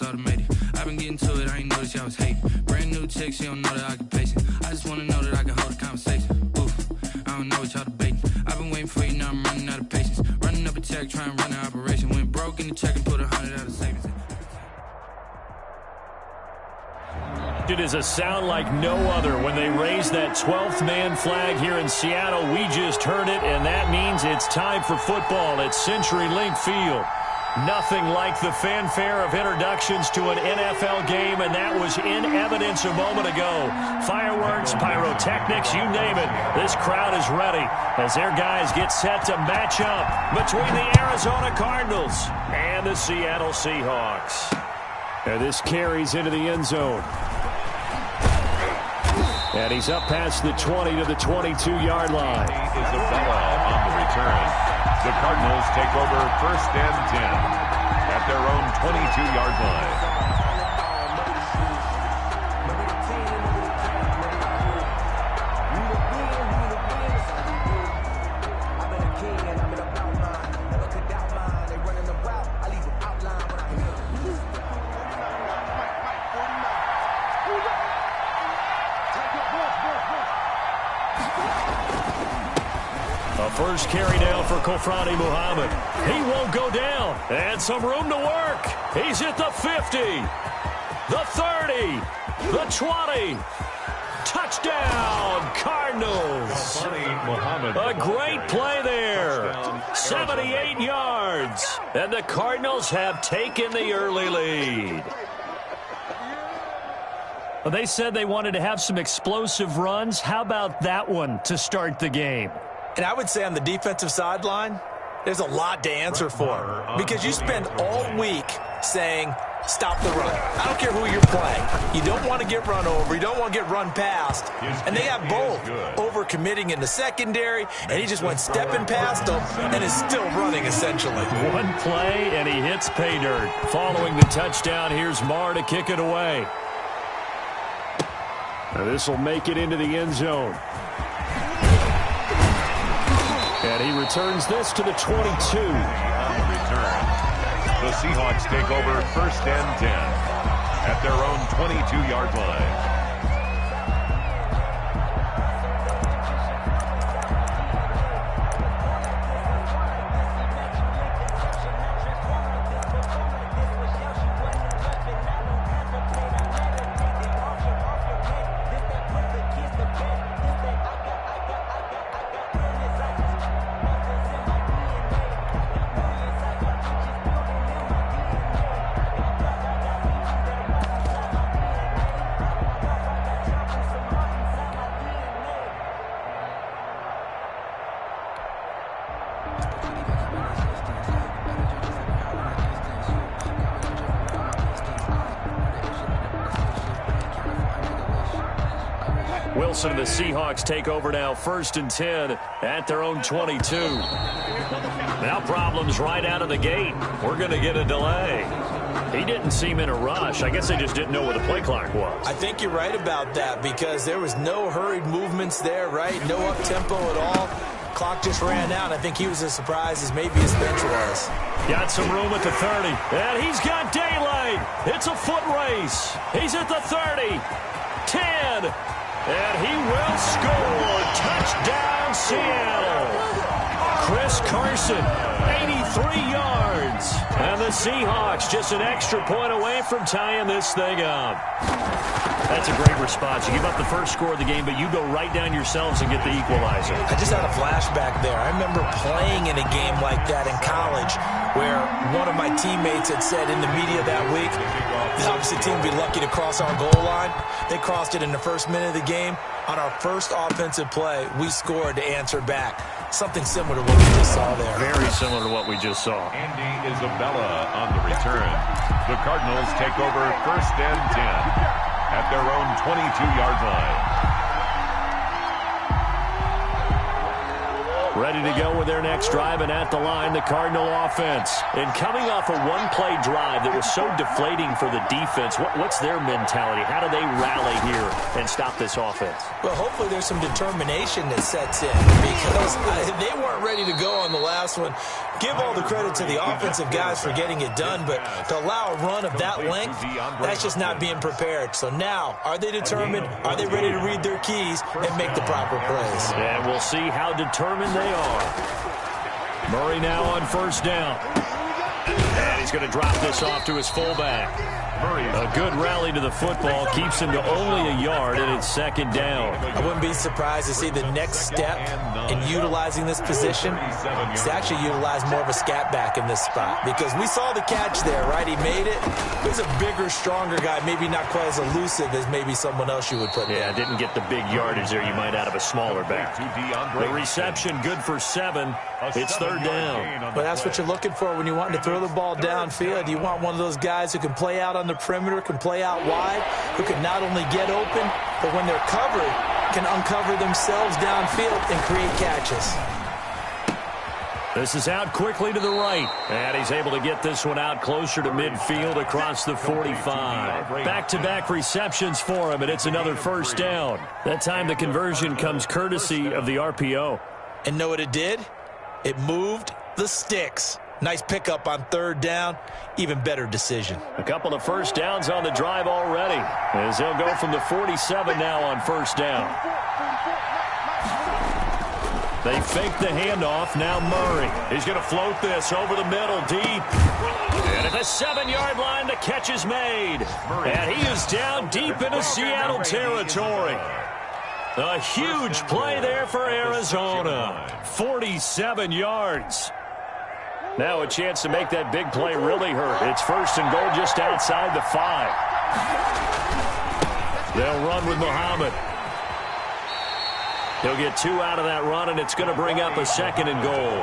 automated. I've been getting to it, I ain't noticed y'all was hating. Brand new chick, she don't know the occupation. I just wanna know that I can hold a conversation. Oof, I don't know what y'all debating. I've been waiting for you, now I'm running out of patience. Running up a check, trying to run an operation. Went broke in the check and put 100 out of savings. It is a sound like no other when they raise that 12th man flag here in Seattle. We just heard it, and that means it's time for football at CenturyLink Field. Nothing like the fanfare of introductions to an NFL game, and that was in evidence a moment ago. Fireworks, pyrotechnics, you name it. This crowd is ready as their guys get set to match up between the Arizona Cardinals and the Seattle Seahawks. And this carries into the end zone. And he's up past the 20 to the 22-yard line. Isabella on the return. The Cardinals take over 1st and 10 at their own 22-yard line. First carry down for Kofrani Muhammad. He won't go down. And some room to work. He's at the 50, the 30, the 20. Touchdown, Cardinals. A great play there. 78 yards. And the Cardinals have taken the early lead. Well, they said they wanted to have some explosive runs. How about that one to start the game? And I would say on the defensive sideline, there's a lot to answer for. Because you spend all week saying, stop the run. I don't care who you're playing. You don't want to get run over. You don't want to get run past. And they have both. Over-committing in the secondary, and he just went stepping past them and is still running, essentially. One play, and he hits pay dirt. Following the touchdown, here's Marr to kick it away. Now this will make it into the end zone. And he returns this to the 22. On the return, the Seahawks take over 1st and 10 at their own 22-yard line. Wilson and the Seahawks take over now 1st and 10 at their own 22. Now problems right out of the gate. We're going to get a delay. He didn't seem in a rush. I guess they just didn't know where the play clock was. I think you're right about that because there was no hurried movements there, right? No up-tempo at all. Clock just ran out. I think he was as surprised as maybe his bench was. Got some room at the 30. And he's got daylight. It's a foot race. He's at the 30. 10. And he will score. Touchdown, Seattle. Chris Carson, 83 yards. And the Seahawks just an extra point away from tying this thing up. That's a great response. You give up the first score of the game, but you go right down yourselves and get the equalizer. I just had a flashback there. I remember playing in a game like that in college where one of my teammates had said in the media that week, the opposite team would be lucky to cross our goal line. They crossed it in the first minute of the game. On our first offensive play, we scored to answer back. Something similar to what we just saw there. Very similar to what we just saw. Andy Isabella on the return. The Cardinals take over 1st and 10 at their own 22-yard line. Ready to go with their next drive, and at the line, the Cardinal offense. And coming off a one-play drive that was so deflating for the defense, what's their mentality? How do they rally here and stop this offense? Well, hopefully there's some determination that sets in because they weren't ready to go on the last one. Give all the credit to the offensive guys for getting it done, but to allow a run of that length, that's just not being prepared. So now, are they determined? Are they ready to read their keys and make the proper plays? And we'll see how determined they are. Murray now on first down. And he's going to drop this off to his fullback. A good rally to the football keeps him to only a yard, and it's second down. I wouldn't be surprised to see the next step in utilizing this position is to actually utilize more of a scat back in this spot, because we saw the catch there, right? He made it. He's a bigger, stronger guy, maybe not quite as elusive as maybe someone else you would put there. Yeah, didn't get the big yardage there you might out of a smaller back. The reception good for 7. It's third down. But that's what you're looking for when you want to throw the ball downfield. You want one of those guys who can play out on the perimeter, can play out wide, who can not only get open, but when they're covered, can uncover themselves downfield and create catches. This is out quickly to the right, and he's able to get this one out closer to midfield across the 45. Back-to-back receptions for him, and it's another first down. That time the conversion comes courtesy of the RPO. And know what it did? It moved the sticks. Nice pickup on third down. Even better decision. A couple of first downs on the drive already, as he'll go from the 47 now on first down. They fake the handoff. Now Murray. He's going to float this over the middle deep. And at the 7-yard line, the catch is made. And he is down deep into Seattle territory. A huge play there for Arizona. 47 yards. Now a chance to make that big play really hurt. It's first and goal just outside the 5. They'll run with Muhammad. He'll get 2 out of that run, and it's going to bring up a second and goal.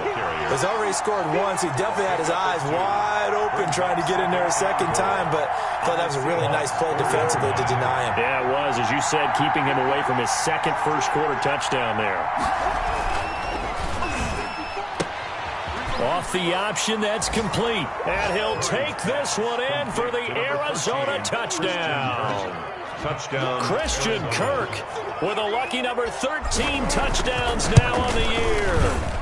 He's already scored once. He definitely had his eyes wide open trying to get in there a second time, but I thought that was a really nice play defensively to deny him. Yeah, it was. As you said, keeping him away from his second first-quarter touchdown there. Off the option, that's complete. And he'll take this one in for the Arizona touchdown. Christian Kirk with a lucky number 13 touchdowns now on the year.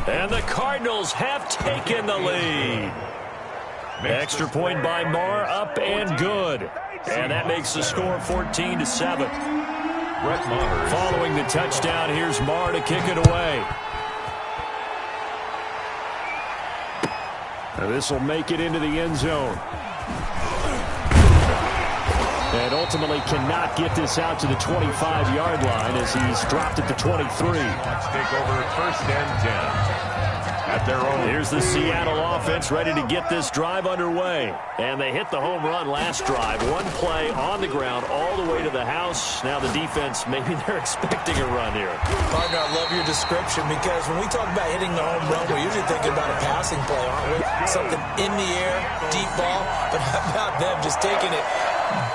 And the Cardinals have taken the lead. Extra point by Marr, up and good. And that makes the score 14-7. Following the touchdown, here's Marr to kick it away. Now this will make it into the end zone. And ultimately cannot get this out to the 25-yard line as he's dropped at the 23. Let's take over first and 10. At their own. Here's the Seattle offense ready to get this drive underway. And they hit the home run last drive. One play on the ground all the way to the house. Now the defense, maybe they're expecting a run here. Partner, I love your description because when we talk about hitting the home run, we're usually thinking about a passing play, aren't we? Something in the air, deep ball. But how about them just taking it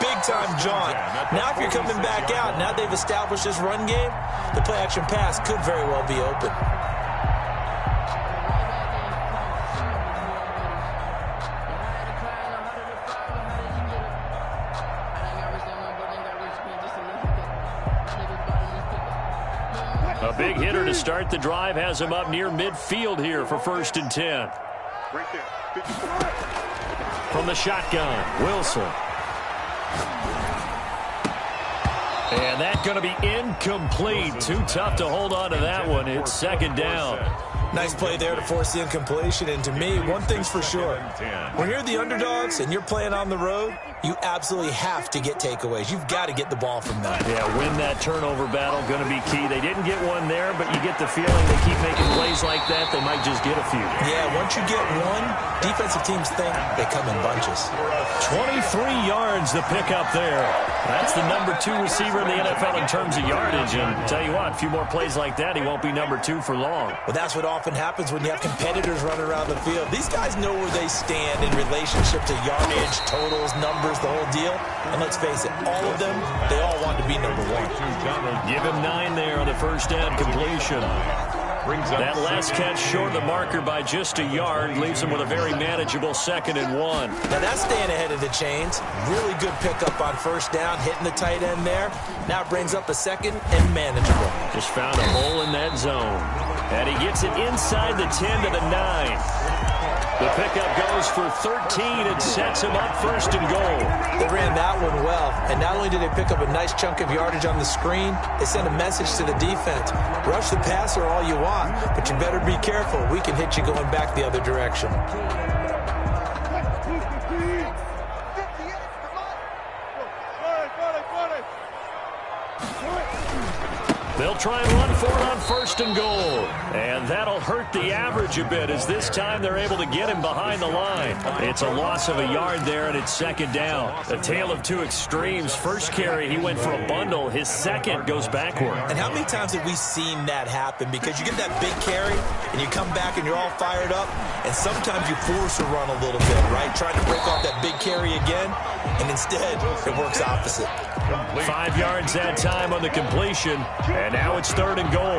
big-time jaunt? Now if you're coming back out, now they've established this run game, the play-action pass could very well be open. A big hitter to start the drive has him up near midfield here for first and 10. From the shotgun, Wilson. And that's going to be incomplete. Too tough to hold on to that one. It's second down. Nice play there to force the incompletion. And to me, one thing's for sure. When you're the underdogs and you're playing on the road, you absolutely have to get takeaways. You've got to get the ball from them. Yeah, win that turnover battle, going to be key. They didn't get one there, but you get the feeling they keep making plays like that, they might just get a few. Yeah, once you get one, defensive teams think they come in bunches. 23 yards the pickup there. That's the number 2 receiver in the NFL in terms of yardage. And tell you what, a few more plays like that, he won't be number 2 for long. Well, that's what often happens when you have competitors running around the field. These guys know where they stand in relationship to yardage, totals, numbers, the whole deal. And let's face it, all of them, they all want to be number 1. Give him 9 there on the first down completion. brings up That last catch short of the marker by just a yard leaves them with a very manageable 2nd and 1. Now that's staying ahead of the chains. Really good pickup on first down, hitting the tight end there. Now it brings up a 2nd and manageable. Just found a hole in that zone. And he gets it inside the 10 to the 9. The pickup goes for 13 and sets him up 1st and goal. They ran that one well, and not only did they pick up a nice chunk of yardage on the screen, they sent a message to the defense. Rush the passer all you want, but you better be careful. We can hit you going back the other direction. They'll try and run for it on 1st and goal. And that'll hurt the average a bit as this time they're able to get him behind the line. It's a loss of a yard there, and it's 2nd down. A tale of two extremes. First carry, he went for a bundle. His second goes backward. And how many times have we seen that happen? Because you get that big carry, and you come back and you're all fired up, and sometimes you force a run a little bit, right? Trying to break off that big carry again, and instead it works opposite. 5 yards that time on the completion, and now it's 3rd and goal.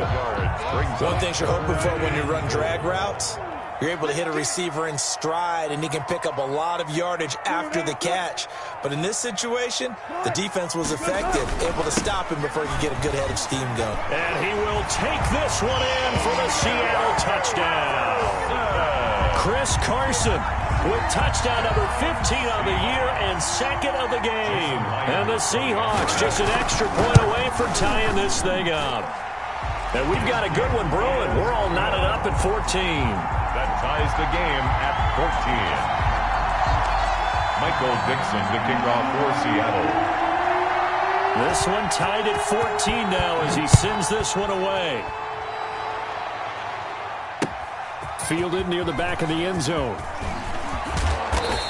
One thing you're hoping for when you run drag routes, you're able to hit a receiver in stride, and he can pick up a lot of yardage after the catch. But in this situation, the defense was effective, able to stop him before he could get a good head of steam going. And he will take this one in for the Seattle touchdown. Chris Carson with touchdown number 15 on the year and 2nd of the game. And the Seahawks just an extra point away from tying this thing up. And we've got a good one brewing. We're all knotted up at 14. That ties the game at 14. Michael Dixon, the kickoff for Seattle. This one tied at 14 now as he sends this one away. Fielded near the back of the end zone.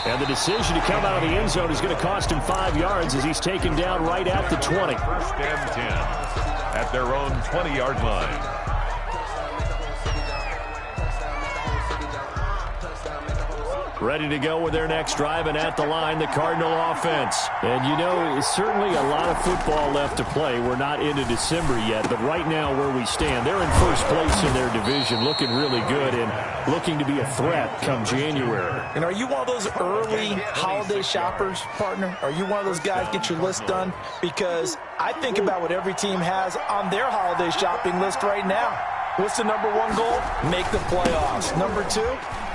And the decision to come out of the end zone is going to cost him 5 yards as he's taken down right at the 20. 1st and 10 at their own 20-yard line. Ready to go with their next drive, and at the line, the Cardinal offense. And you know, certainly a lot of football left to play. We're not into December yet, but right now where we stand, they're in first place in their division, looking really good and looking to be a threat come January. And are you one of those early holiday shoppers, partner? Are you one of those guys get your list done? Because I think about what every team has on their holiday shopping list right now. What's the number 1 goal? Make the playoffs. Number 2,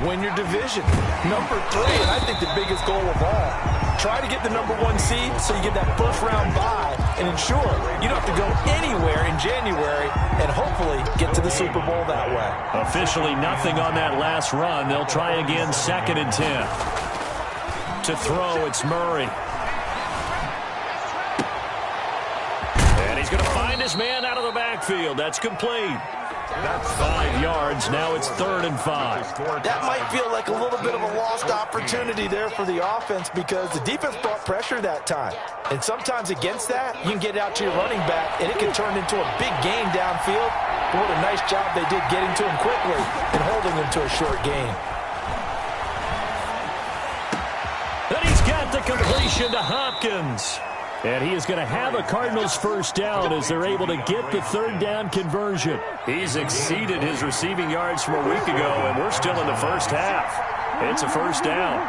win your division. Number 3, and I think the biggest goal of all, try to get the number 1 seed so you get that first-round bye and ensure you don't have to go anywhere in January and hopefully get to the Super Bowl that way. Officially nothing on that last run. They'll try again 2nd and 10. To throw, it's Murray. And he's going to find his man out of the backfield. That's complete. That's 5 yards. Now it's 3rd and 5. That might feel like a little bit of a lost opportunity there for the offense because the defense brought pressure that time. And sometimes against that, you can get out to your running back, and it can turn into a big gain downfield. But what a nice job they did getting to him quickly and holding him to a short gain. And he's got the completion to Hopkins. And he is going to have a Cardinals first down as they're able to get the 3rd down conversion. He's exceeded his receiving yards from a week ago, and we're still in the first half. It's a first down.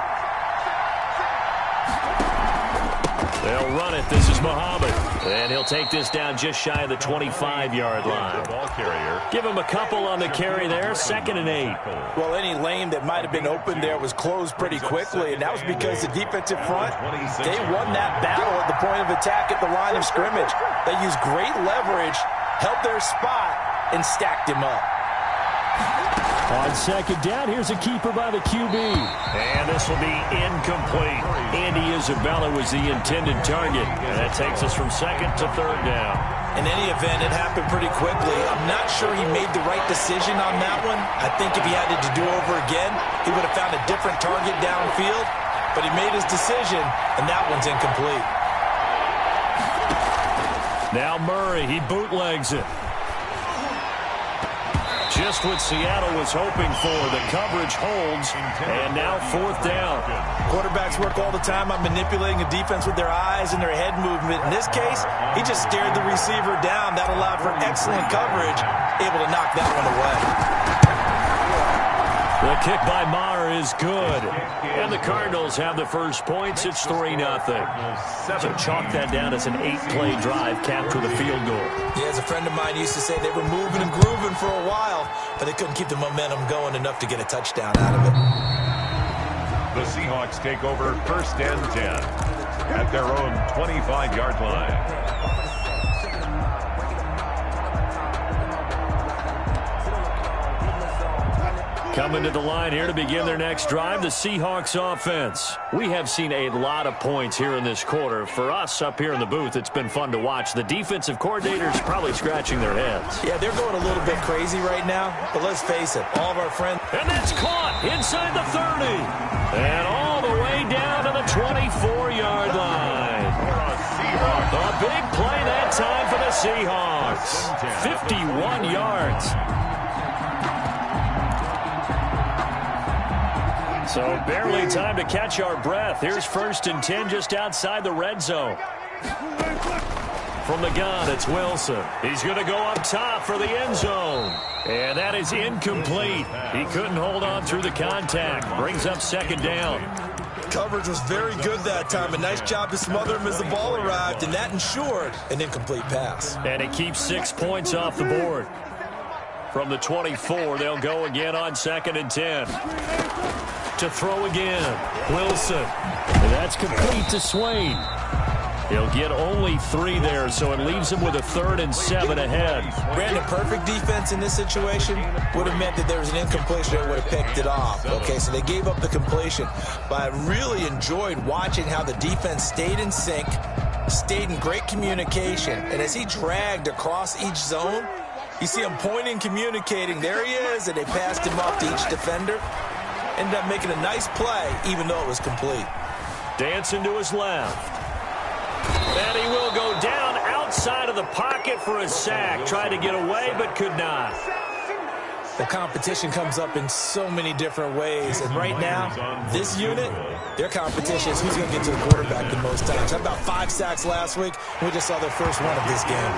They'll run it. This is Muhammad. And he'll take this down just shy of the 25-yard line. Ball carrier. Give him a couple on the carry there. 2nd and 8. Well, any lane that might have been open there was closed pretty quickly, and that was because the defensive front, they won that battle at the point of attack at the line of scrimmage. They used great leverage, held their spot, and stacked him up. On 2nd down, here's a keeper by the QB. And this will be incomplete. Andy Isabella was the intended target. And that takes us from 2nd to 3rd down. In any event, it happened pretty quickly. I'm not sure he made the right decision on that one. I think if he had it to do over again, he would have found a different target downfield. But he made his decision, and that one's incomplete. Now Murray, he bootlegs it. Just what Seattle was hoping for. The coverage holds, and now 4th down. Quarterbacks work all the time on manipulating a defense with their eyes and their head movement. In this case, he just stared the receiver down. That allowed for excellent coverage, able to knock that one away. The kick by Maher is good. And the Cardinals have the first points. It's 3-0. So chalk that down as an 8-play drive, capture the field goal. Yeah, as a friend of mine used to say, they were moving and grooving for a while, but they couldn't keep the momentum going enough to get a touchdown out of it. The Seahawks take over 1st and 10 at their own 25-yard line. Coming to the line here to begin their next drive, the Seahawks offense. We have seen a lot of points here in this quarter. For us up here in the booth, it's been fun to watch. The defensive coordinators probably scratching their heads. Yeah, they're going a little bit crazy right now, but let's face it, all of our friends. And that's caught inside the 30. And all the way down to the 24-yard line. A big play that time for the Seahawks. 51 yards. So barely time to catch our breath. Here's 1st and 10 just outside the red zone. From the gun, it's Wilson. He's going to go up top for the end zone. And that is incomplete. He couldn't hold on through the contact. Brings up 2nd down. Coverage was very good that time. A nice job to smother him as the ball arrived, and that ensured an incomplete pass. And it keeps 6 points off the board. From the 24, they'll go again on 2nd and 10. To throw again, Wilson. And that's complete to Swain. He'll get only 3 there, so it leaves him with a 3rd and 7 ahead. Brandon, perfect defense in this situation would have meant that there was an incompletion that would have picked it off. Okay, so they gave up the completion. But I really enjoyed watching how the defense stayed in sync, stayed in great communication, and as he dragged across each zone, you see him pointing, communicating. There he is, and they passed him off to each defender. Ended up making a nice play, even though it was complete. Dancing to his left. And he will go down outside of the pocket for a sack. Tried to get away, but could not. The competition comes up in so many different ways. And right now, this unit, their competition is who's going to get to the quarterback the most times. How about 5 sacks last week? We just saw their first one of this game.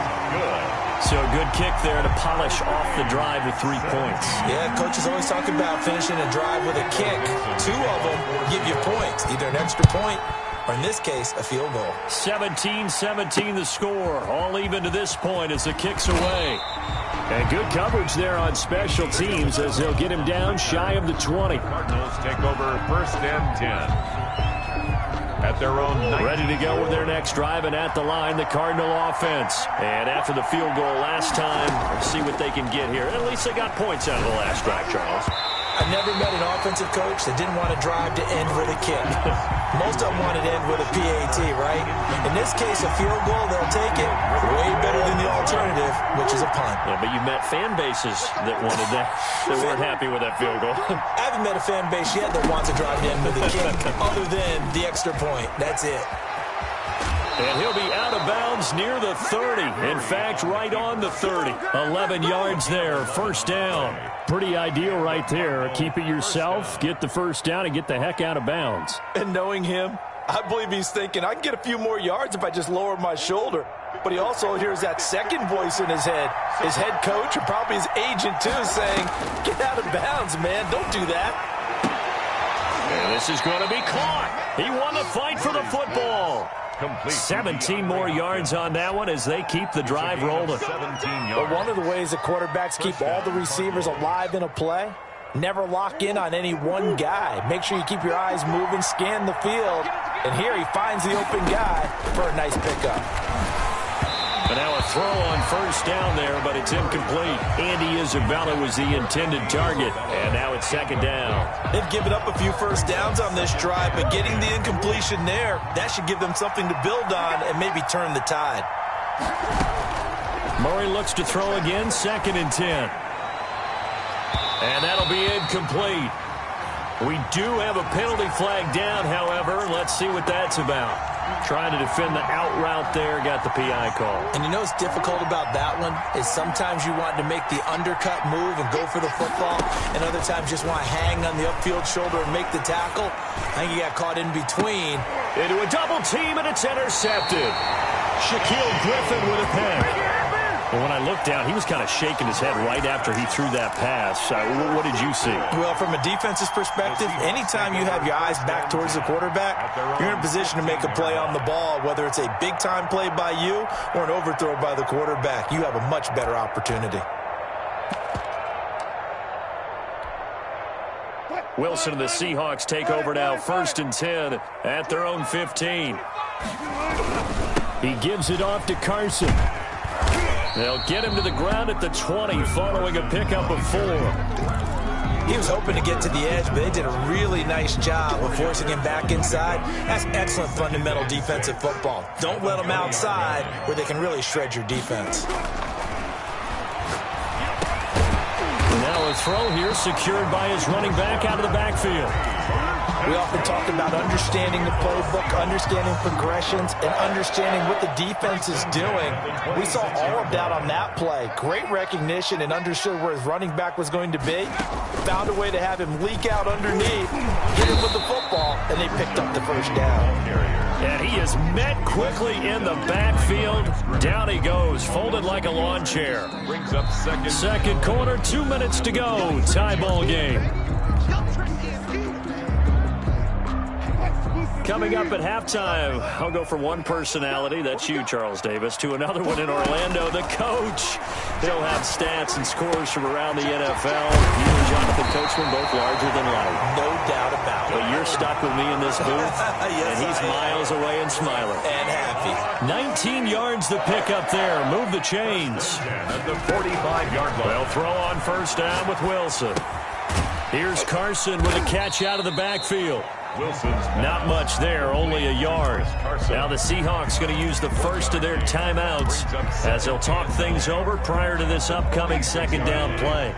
So a good kick there to polish off the drive with 3 points. Yeah, coaches always talk about finishing a drive with a kick. 2 of them give you points, either an extra point or, in this case, a field goal. 17-17 the score. All even to this point as the kick's away. And good coverage there on special teams as they'll get him down shy of the 20. Cardinals take over 1st and 10. At their own 19. Ready to go with their next drive, and at the line, the Cardinal offense. And after the field goal last time, let's see what they can get here. At least they got points out of the last drive, Charles. I never met an offensive coach that didn't want to drive to end with a kick. Most of them wanted to end with a PAT, right? In this case, a field goal, they'll take it. Way better than the alternative, which is a punt. Yeah, but you met fan bases that wanted that, that weren't happy with that field goal. I haven't met a fan base yet that wants to drive to end with a kick other than the extra point. That's it. And he'll be out of bounds near the 30. In fact, right on the 30. 11 yards there, 1st down. Pretty ideal right there. Keep it yourself, get the 1st down, and get the heck out of bounds. And knowing him, I believe he's thinking, I can get a few more yards if I just lower my shoulder. But he also hears that second voice in his head. His head coach and probably his agent, too, saying, get out of bounds, man. Don't do that. And this is going to be caught. He won the fight for the football. Complete. 17 more yards on that one as they keep the drive rolling. But one of the ways that quarterbacks keep all the receivers alive in a play, never lock in on any one guy. Make sure you keep your eyes moving, scan the field. And here he finds the open guy for a nice pickup. But now a throw on 1st down there, but it's incomplete. Andy Isabella was the intended target, and now it's 2nd down. They've given up a few 1st downs on this drive, but getting the incompletion there, that should give them something to build on and maybe turn the tide. Murray looks to throw again, 2nd and 10. And that'll be incomplete. We do have a penalty flag down, however. Let's see what that's about. Trying to defend the out route there, got the PI call. And you know what's difficult about that one is sometimes you want to make the undercut move and go for the football, and other times just want to hang on the upfield shoulder and make the tackle. I think he got caught in between. Into a double team, and it's intercepted. Shaquille Griffin with a pick. Well, when I looked down, he was kind of shaking his head right after he threw that pass. What did you see? Well, from a defense's perspective, anytime you have your eyes back towards the quarterback, you're in a position to make a play on the ball, whether it's a big-time play by you or an overthrow by the quarterback. You have a much better opportunity. Wilson and the Seahawks take over now, 1st and 10 at their own 15. He gives it off to Carson. They'll get him to the ground at the 20 following a pickup of 4. He was hoping to get to the edge, but they did a really nice job of forcing him back inside. That's excellent fundamental defensive football. Don't let them outside where they can really shred your defense. Now a throw here secured by his running back out of the backfield. We often talk about understanding the playbook, understanding progressions, and understanding what the defense is doing. We saw all of that on that play. Great recognition and understood where his running back was going to be. Found a way to have him leak out underneath, hit him with the football, and they picked up the first down. And he is met quickly in the backfield. Down he goes, folded like a lawn chair. Brings up Second quarter, 2 minutes to go. Tie ball game. Coming up at halftime, I'll go from one personality, that's you, Charles Davis, to another one in Orlando, the coach. He'll have stats and scores from around the NFL. You and Jonathan Coachman both larger than life. No doubt about it. But you're stuck with me in this booth, Yes, and he's miles away and smiling. And happy. 19 yards the pick up there. Move the chains. at the 45-yard line. They'll throw on 1st down with Wilson. Here's Carson with a catch out of the backfield. Wilson's Not much there, only a yard. Now the Seahawks going to use the first of their timeouts as they'll talk things over prior to this upcoming 2nd down play.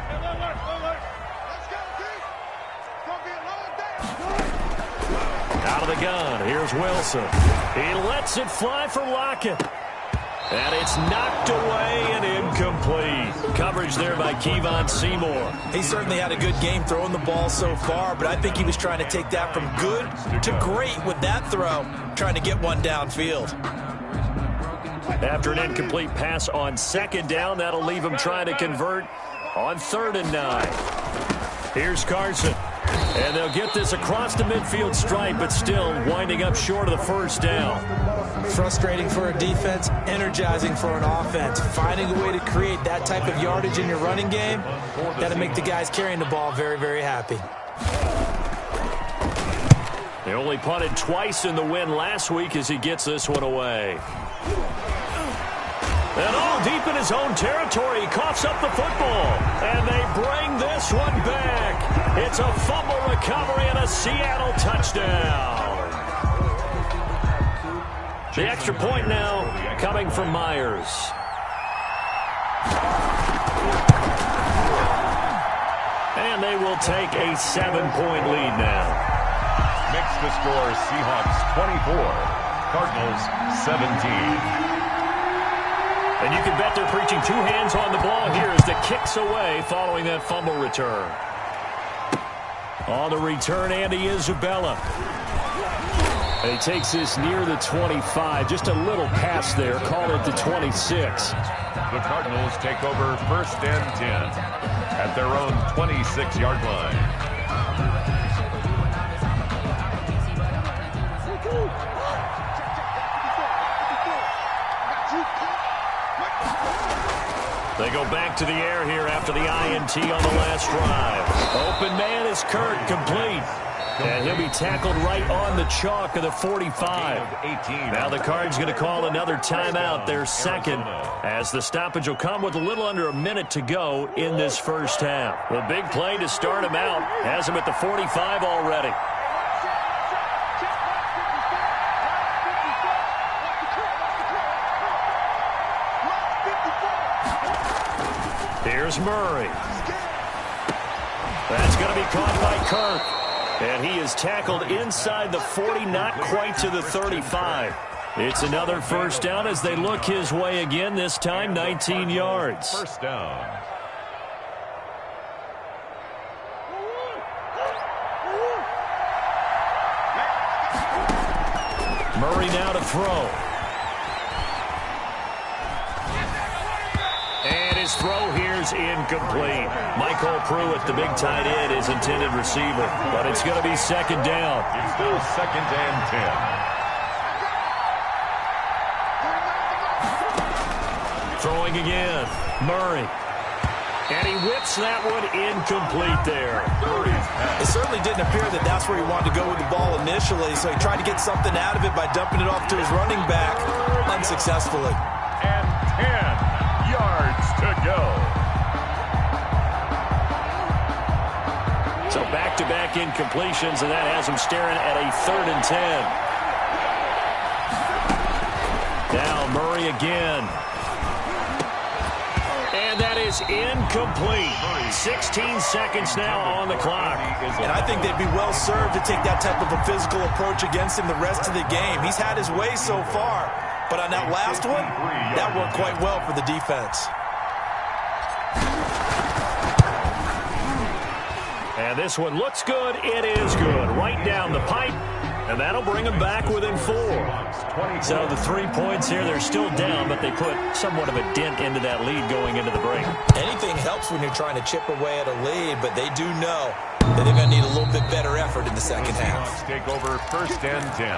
Out of the gun, here's Wilson. He lets it fly for Lockett. And it's knocked away and incomplete. Coverage there by Kevon Seymour. He certainly had a good game throwing the ball so far, but I think he was trying to take that from good to great with that throw, trying to get one downfield. After an incomplete pass on 2nd down, that'll leave him trying to convert on 3rd and 9. Here's Carson. And they'll get this across the midfield stripe, but still winding up short of the 1st down. Frustrating for a defense, energizing for an offense. Finding a way to create that type of yardage in your running game, that'll make the guys carrying the ball very, very happy. They only punted twice in the win last week as he gets this one away. And all deep in his own territory, he coughs up the football. And they bring this one back. It's a fumble recovery and a Seattle touchdown. The extra point now coming from Myers. And they will take a 7-point lead now. makes the score Seahawks 24, Cardinals 17. And you can bet they're preaching 2 hands on the ball here as the kick's away following that fumble return. On the return, Andy Isabella. And he takes this near the 25. Just a little pass there. Call it the 26. The Cardinals take over 1st and 10 at their own 26-yard line. They go back to the air here after the INT on the last drive. Open man is Kirk, complete. And he'll be tackled right on the chalk of the 45. Now the Cards going to call another timeout, their 2nd, as the stoppage will come with a little under a minute to go in this 1st half. The big play to start him out has him at the 45 already. Here's Murray. That's going to be caught by Kirk. And he is tackled inside the 40, not quite to the 35. It's another 1st down as they look his way again, this time 19 yards. 1st down. Murray now to throw. His throw here's incomplete. Michael Pruitt, the big tight end, is intended receiver. But it's going to be second down. It's still 2nd and 10. Throwing again. Murray. And he whips that one incomplete there. It certainly didn't appear that that's where he wanted to go with the ball initially, so he tried to get something out of it by dumping it off to his running back unsuccessfully. And 10 yards to go. So back-to-back incompletions, and that has him staring at a 3rd and 10. Now Murray again. And that is incomplete. 16 seconds now on the clock. And I think they'd be well served to take that type of a physical approach against him the rest of the game. He's had his way so far. But on that last one, that worked quite well for the defense. And this one looks good. It is good. Right down the pipe. And that'll bring them back within 4. So the 3 points here, they're still down, but they put somewhat of a dent into that lead going into the break. Anything helps when you're trying to chip away at a lead, but they do know that they're going to need a little bit better effort in the second half. Take over 1st and 10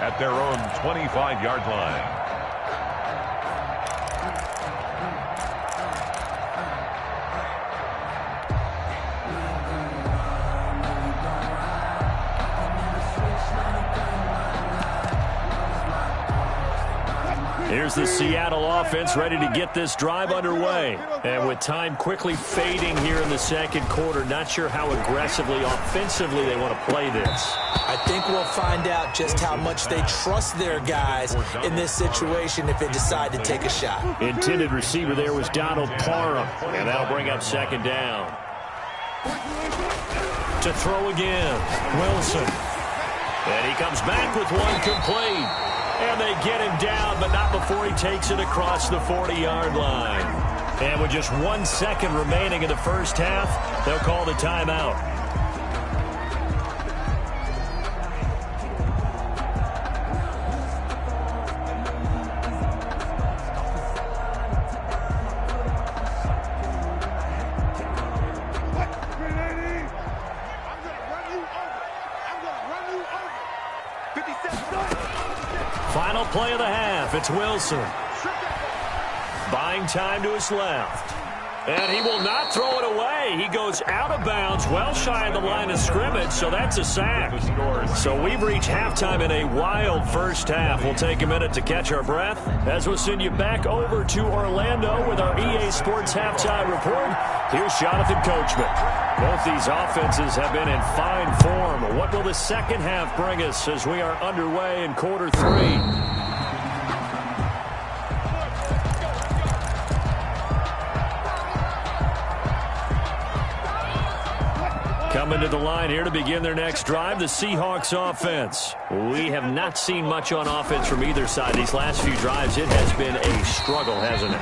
at their own 25-yard line. Here's the Seattle offense ready to get this drive underway. And with time quickly fading here in the second quarter, not sure how aggressively, offensively they want to play this. I think we'll find out just how much they trust their guys in this situation if they decide to take a shot. Intended receiver there was Donald Parham, and that'll bring up second down. To throw again, Wilson. And he comes back with one complete. And they get him down, but not before he takes it across the 40-yard line. And with just 1 second remaining in the first half, they'll call the timeout. Final play of the half. It's Wilson. Buying time to his left. And he will not throw it away. He goes out of bounds, well shy of the line of scrimmage, so that's a sack. So we've reached halftime in a wild first half. We'll take a minute to catch our breath as we'll send you back over to Orlando with our EA Sports Halftime Report. Here's Jonathan Coachman. Both these offenses have been in fine form. What will the second half bring us as we are underway in quarter 3? Coming to the line here to begin their next drive, the Seahawks offense. We have not seen much on offense from either side. These last few drives, it has been a struggle, hasn't it?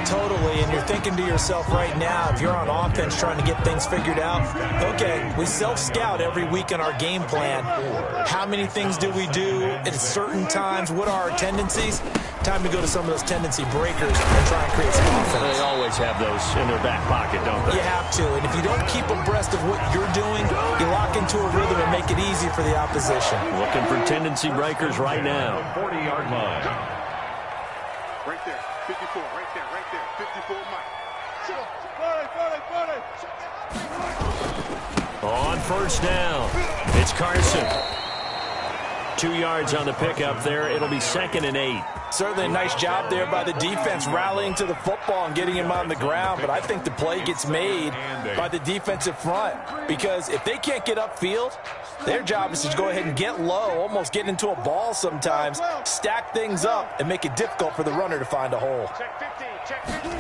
Totally, and you're thinking to yourself right now, if you're on offense trying to get things figured out, okay, we self-scout every week in our game plan. How many things do we do at certain times? What are our tendencies? Time to go to some of those tendency breakers and try and create some offense. They always have those in their back pocket, don't they? You have to, and if you don't keep abreast of what you're doing, you lock into a rhythm and make it easy for the opposition. Looking for tendency breakers right now. 40-yard line. Right there, 54, right there, 54, Mike. On first down, it's Carson. 2 yards on the pickup there. It'll be 2nd and 8. Certainly a nice job there by the defense rallying to the football and getting him on the ground, but I think the play gets made by the defensive front because if they can't get upfield, their job is to go ahead and get low, almost get into a ball sometimes, stack things up, and make it difficult for the runner to find a hole. Check 15, check 15.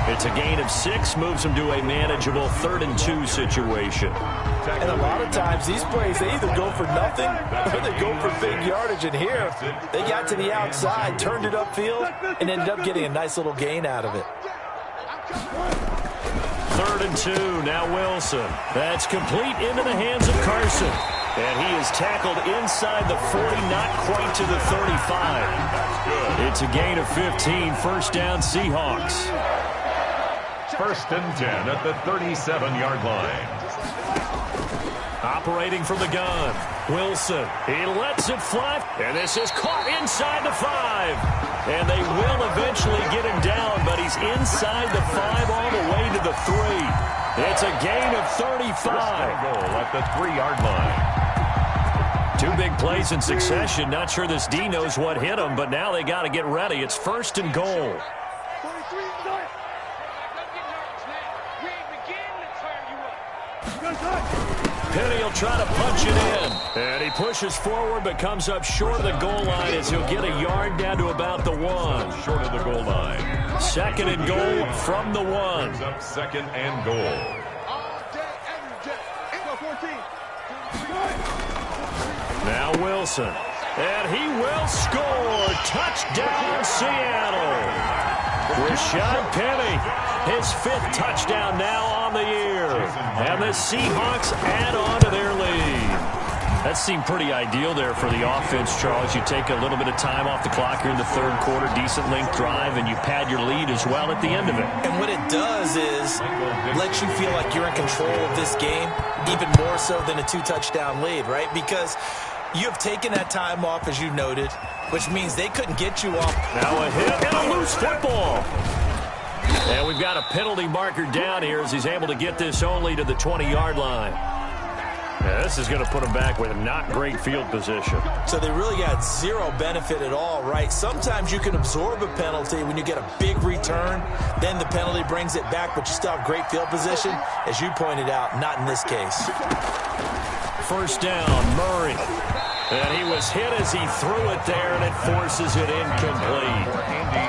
It's a gain of 6, moves them to a manageable 3rd and 2 situation. And a lot of times these plays, they either go for nothing or they go for big yardage. And here, they got to the outside, turned it upfield, and ended up getting a nice little gain out of it. 3rd and 2, now Wilson. That's complete into the hands of Carson. And he is tackled inside the 40, not quite to the 35. It's a gain of 15, first down Seahawks. First and 10 at the 37-yard line. Operating from the gun, Wilson. He lets it fly, and this is caught inside the 5. And they will eventually get him down, but he's inside the 5 all the way to the 3. It's a gain of 35. Goal at the 3-yard line. 2 big plays in succession. Not sure this D knows what hit him, but now they got to get ready. It's first and goal. Penny will try to punch it in. And he pushes forward but comes up short of the goal line as he'll get a yard down to about the 1. Short of the goal line. Second and goal from the 1. Brings up second and goal. Now Wilson. And he will score. Touchdown, Seattle. Rashad Penny, his 5th touchdown now on the year. And the Seahawks add on to their lead. That seemed pretty ideal there for the offense, Charles. You take a little bit of time off the clock here in the 3rd quarter, decent length drive, and you pad your lead as well at the end of it. And what it does is let you feel like you're in control of this game, even more so than a 2-touchdown lead, right? Because you have taken that time off, as you noted, which means they couldn't get you off. Now a hit and a loose football. And we've got a penalty marker down here as he's able to get this only to the 20-yard line. Now this is going to put him back with not great field position. So they really got zero benefit at all, right? Sometimes you can absorb a penalty when you get a big return. Then the penalty brings it back, but you still have great field position. As you pointed out, not in this case. First down, Murray. And he was hit as he threw it there, and it forces it incomplete.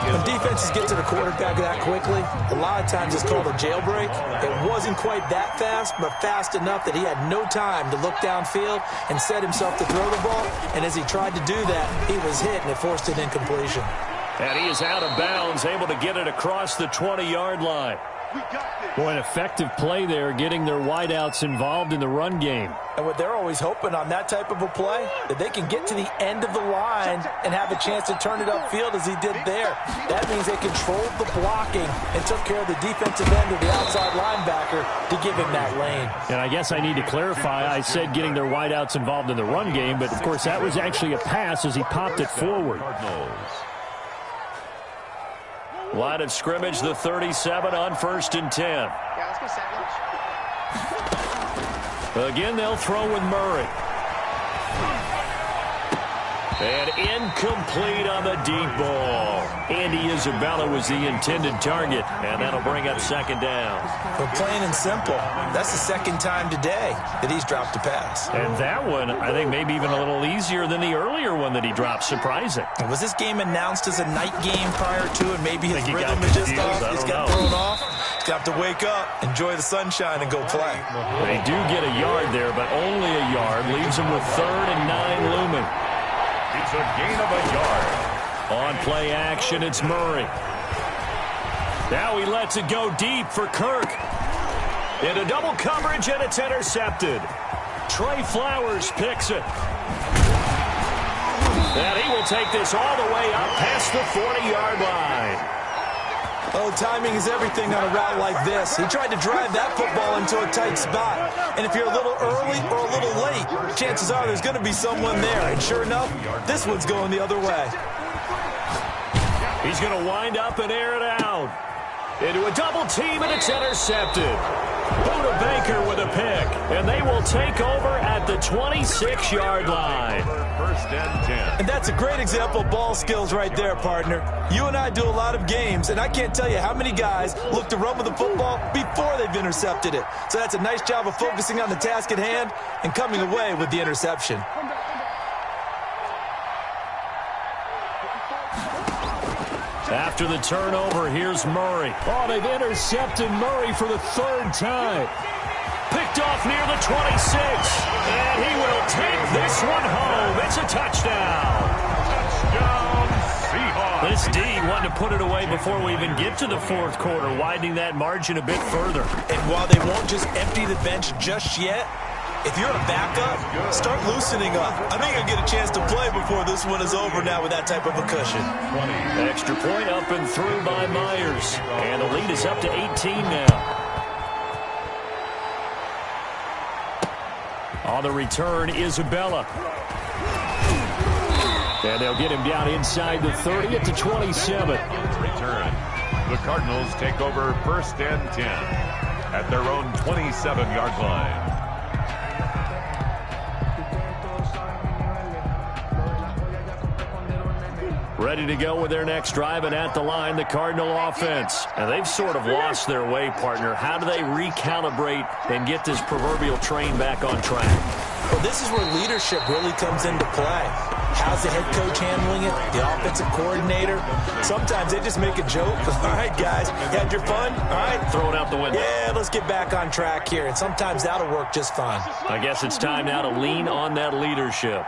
When defenses get to the quarterback that quickly, a lot of times it's called a jailbreak. It wasn't quite that fast, but fast enough that he had no time to look downfield and set himself to throw the ball. And as he tried to do that, he was hit, and it forced an incompletion. And he is out of bounds, able to get it across the 20-yard line. Boy, an effective play there, getting their wideouts involved in the run game. And what they're always hoping on that type of a play, that they can get to the end of the line and have a chance to turn it upfield as he did there. That means they controlled the blocking and took care of the defensive end or the outside linebacker to give him that lane. And I guess I need to clarify, I said getting their wideouts involved in the run game, but of course that was actually a pass as he popped it forward. Line of scrimmage, the 37 on first and 10. Yeah, let's go sandwich. Again, they'll throw with Murray. And incomplete on the deep ball. Andy Isabella was the intended target, and that'll bring up second down. But plain and simple, that's the second time today that he's dropped a pass. And that one, I think, maybe even a little easier than the earlier one that he dropped. Surprising. And was this game announced as a night game prior to it? Maybe his rhythm is just off. He's got thrown off. He's got to wake up, enjoy the sunshine, and go play. They do get a yard there, but only a yard. Leaves him with 3rd and 9 looming. It's a gain of a yard. On play action, it's Murray. Now he lets it go deep for Kirk. Into double coverage, and it's intercepted. Trey Flowers picks it. And he will take this all the way up past the 40-yard line. Oh, timing is everything on a route like this. He tried to drive that football into a tight spot. And if you're a little early or a little late, chances are there's going to be someone there. And sure enough, this one's going the other way. He's going to wind up and air it out. Into a double team, and it's intercepted. Buda Baker with a pick. And they will take over at the 26-yard line. First and 10. And that's a great example of ball skills right there, partner. You and I do a lot of games, and I can't tell you how many guys look to run with the football before they've intercepted it. So that's a nice job of focusing on the task at hand and coming away with the interception. After the turnover, here's Murray. Oh, they've intercepted Murray for the 3rd time. Picked off near the 26. And he will take this one home. It's a touchdown. Touchdown, Seahawks. This D wanted to put it away before we even get to the 4th quarter, widening that margin a bit further. And while they won't just empty the bench just yet, if you're a backup, start loosening up. I think I'll get a chance to play before this one is over now with that type of a cushion. Extra point up and through by Myers. And the lead is up to 18 now. On the return, Isabella. And they'll get him down inside the 30 at the 27. Return. The Cardinals take over 1st and 10 at their own 27-yard line. Ready to go with their next drive, and at the line, the Cardinal offense. And they've sort of lost their way, partner. How do they recalibrate and get this proverbial train back on track? Well, this is where leadership really comes into play. How's the head coach handling it? The offensive coordinator? Sometimes they just make a joke. All right, guys, you had your fun? All right. Throw it out the window. Yeah, let's get back on track here. And sometimes that'll work just fine. I guess it's time now to lean on that leadership.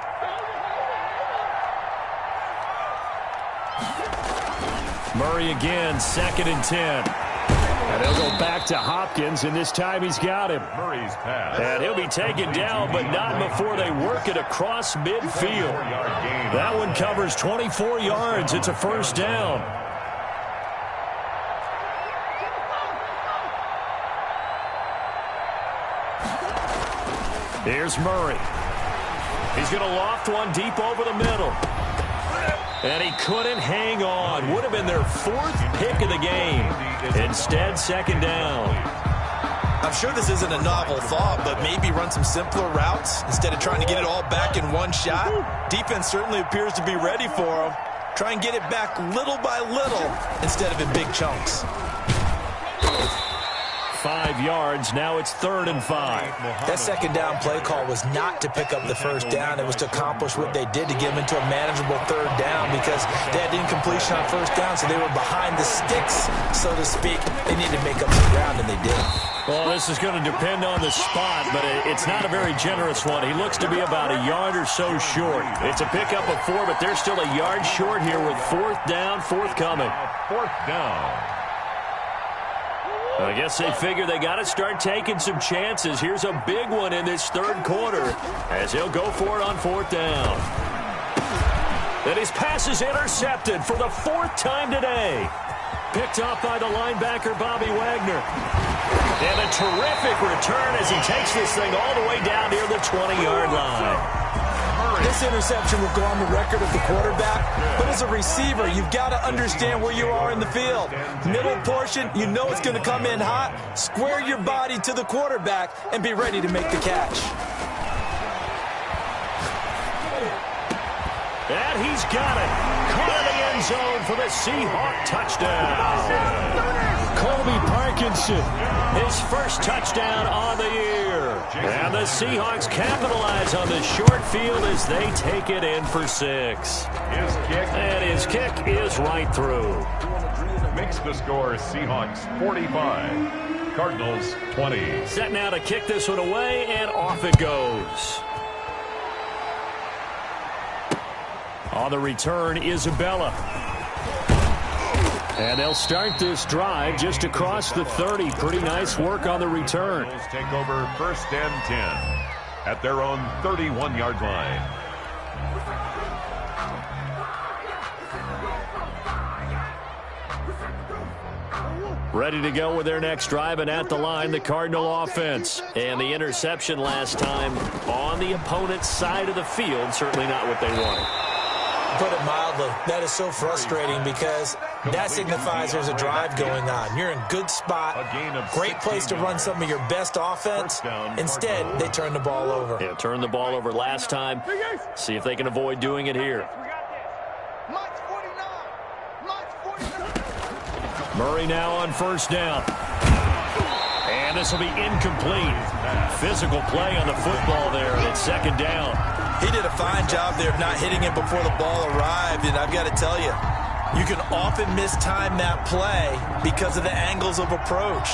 Murray again, 2nd and 10. And they'll go back to Hopkins, and this time he's got him. Murray's pass. And he'll be taken down, but not before they work it across midfield. That one covers 24 yards. It's a first down. Here's Murray. He's going to loft one deep over the middle. And he couldn't hang on. Would have been their 4th pick of the game. Instead, 2nd down. I'm sure this isn't a novel thought, but maybe run some simpler routes instead of trying to get it all back in one shot. Defense certainly appears to be ready for them. Try and get it back little by little instead of in big chunks. 5 yards. Now it's 3rd and 5. That 2nd down play call was not to pick up the first down. It was to accomplish what they did to get them into a manageable 3rd down because they had incompletion on 1st down, so they were behind the sticks, so to speak. They needed to make up some ground, and they did. Well, this is going to depend on the spot, but it's not a very generous one. He looks to be about a yard or so short. It's a pickup of 4, but they're still a yard short here with 4th down, forthcoming. 4th down. I guess they figure they got to start taking some chances. Here's a big one in this 3rd quarter as he'll go for it on 4th down. And his pass is intercepted for the 4th time today. Picked off by the linebacker, Bobby Wagner. And a terrific return as he takes this thing all the way down near the 20-yard line. This interception will go on the record of the quarterback, but as a receiver, you've got to understand where you are in the field. Middle portion, you know it's going to come in hot. Square your body to the quarterback and be ready to make the catch. And he's got it. Caught in the end zone for the Seahawk touchdown. Colby Parkinson, his first touchdown on the year. And the Seahawks capitalize on the short field as they take it in for 6. And his kick is right through. Makes the score Seahawks 45, Cardinals 20. Set now to kick this one away, and off it goes. On the return, Isabella. And they'll start this drive just across the 30. Pretty nice work on the return. Take over 1st and 10 at their own 31-yard line. Ready to go with their next drive, and at the line, the Cardinal offense. And the interception last time on the opponent's side of the field, certainly not what they wanted. Put it mildly, that is so frustrating because that signifies there's a drive going on. You're in good spot, great place to run some of your best offense. Instead, they turn the ball over. Yeah, turned the ball over last time. See if they can avoid doing it here. Murray now on 1st down. And this will be incomplete. Physical play on the football there, and it's 2nd down. He did a fine job there of not hitting him before the ball arrived, and I've got to tell you, you can often mistime that play because of the angles of approach.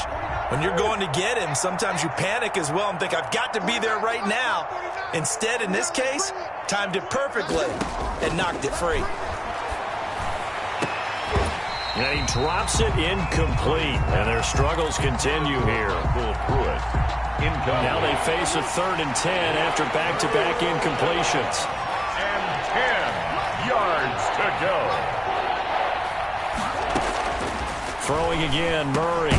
When you're going to get him, sometimes you panic as well and think, I've got to be there right now. Instead, in this case, timed it perfectly and knocked it free. And he drops it incomplete. And their struggles continue here. Through it. Now they face a 3rd and 10 after back-to-back incompletions. And 10 yards to go. Throwing again, Murray.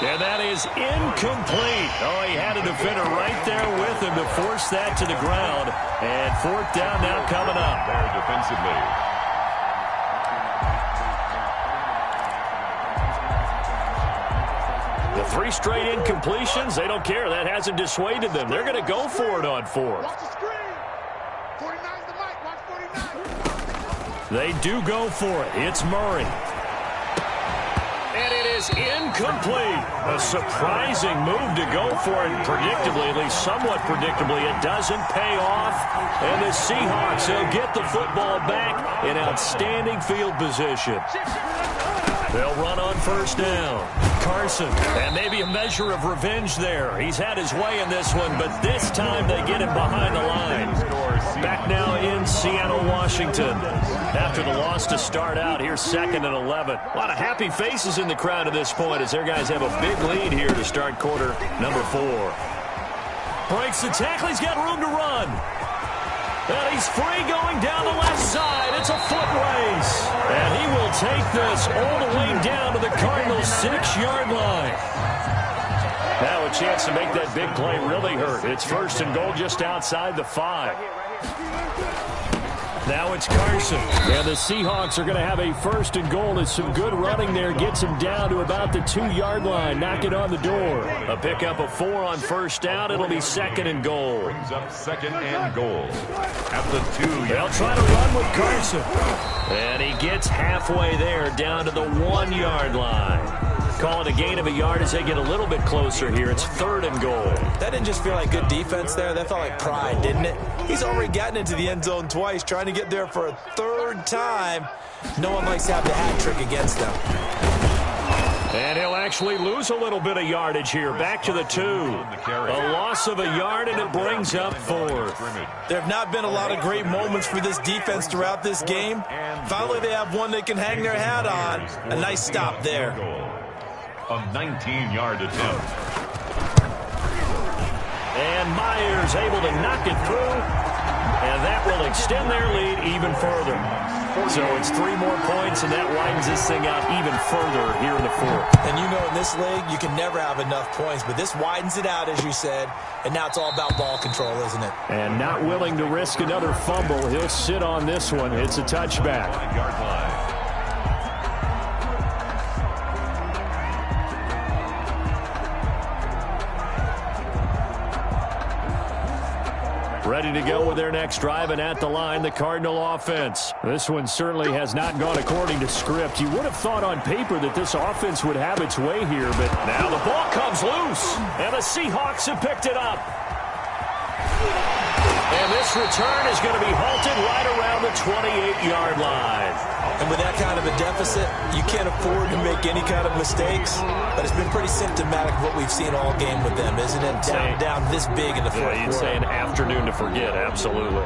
And that is incomplete. Oh, he had a defender right there with him to force that to the ground. And 4th down now coming up. There defensively. The 3 straight incompletions, they don't care. That hasn't dissuaded them. They're going to go for it on 4th. Watch the screen. 49's the mic. Watch 49. They do go for it. It's Murray. And it is incomplete. A surprising move to go for it predictably, at least somewhat predictably. It doesn't pay off. And the Seahawks will get the football back in outstanding field position. They'll run on 1st down. Carson, and maybe a measure of revenge there. He's had his way in this one, but this time they get him behind the line. Back now in Seattle, Washington. After the loss to start out, here's 2nd and 11. A lot of happy faces in the crowd at this point as their guys have a big lead here to start quarter number 4. Breaks the tackle. He's got room to run. And he's free going down the left side. It's a foot race. And he will take this all the way down to the Cardinals' 6-yard line. Now a chance to make that big play really hurt. It's 1st and goal just outside the 5. Now it's Carson. And the Seahawks are going to have a 1st and goal as some good running there gets him down to about the 2-yard line. Knock it on the door. A pickup of 4 on 1st down. It'll be 2nd and goal. Brings up 2nd and goal. At the 2-yard. They'll try to run with Carson. And he gets halfway there down to the 1-yard line. Call it a gain of a yard as they get a little bit closer here. It's 3rd and goal. That didn't just feel like good defense there. That felt like pride, didn't it? He's already gotten into the end zone twice, trying to get there for a 3rd time. No one likes to have the hat trick against them. And he'll actually lose a little bit of yardage here. Back to the 2. A loss of a yard, and it brings up 4th. There have not been a lot of great moments for this defense throughout this game. Finally, they have one they can hang their hat on. A nice stop there. A 19-yard attempt. And Myers able to knock it through. And that will extend their lead even further. So it's 3 more points, and that widens this thing out even further here in the 4th. And you know in this league, you can never have enough points, but this widens it out, as you said, and now it's all about ball control, isn't it? And not willing to risk another fumble. He'll sit on this one. It's a touchback. 5-yard line. Ready to go with their next drive, and at the line, the Cardinal offense. This one certainly has not gone according to script. You would have thought on paper that this offense would have its way here, but now the ball comes loose, and the Seahawks have picked it up. And this return is going to be halted right around the 28-yard line. And with that kind of a deficit, you can't afford to make any kind of mistakes. But it's been pretty symptomatic of what we've seen all game with them, isn't it? Down this big in the fourth quarter. You'd say an afternoon to forget, absolutely.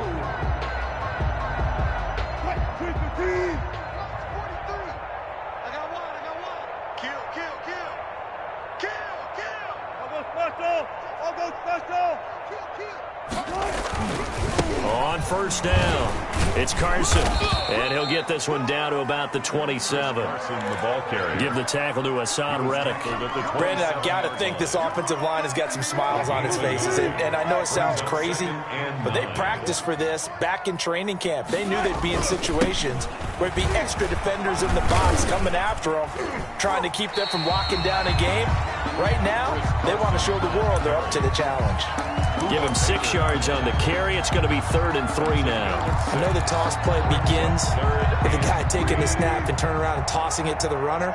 On 1st down, it's Carson, and he'll get this one down to about the 27. The ball carrier. Give the tackle to Hassan Reddick. Brandon, I've got to think this offensive line has got some smiles on its faces. And I know it sounds crazy, but they practiced for this back in training camp. They knew they'd be in situations where it'd be extra defenders in the box coming after them, trying to keep them from locking down a game. Right now, they want to show the world they're up to the challenge. Give him 6 yards on the carry. It's going to be 3rd and 3 now. I know the toss play begins with the guy taking the snap and turning around and tossing it to the runner.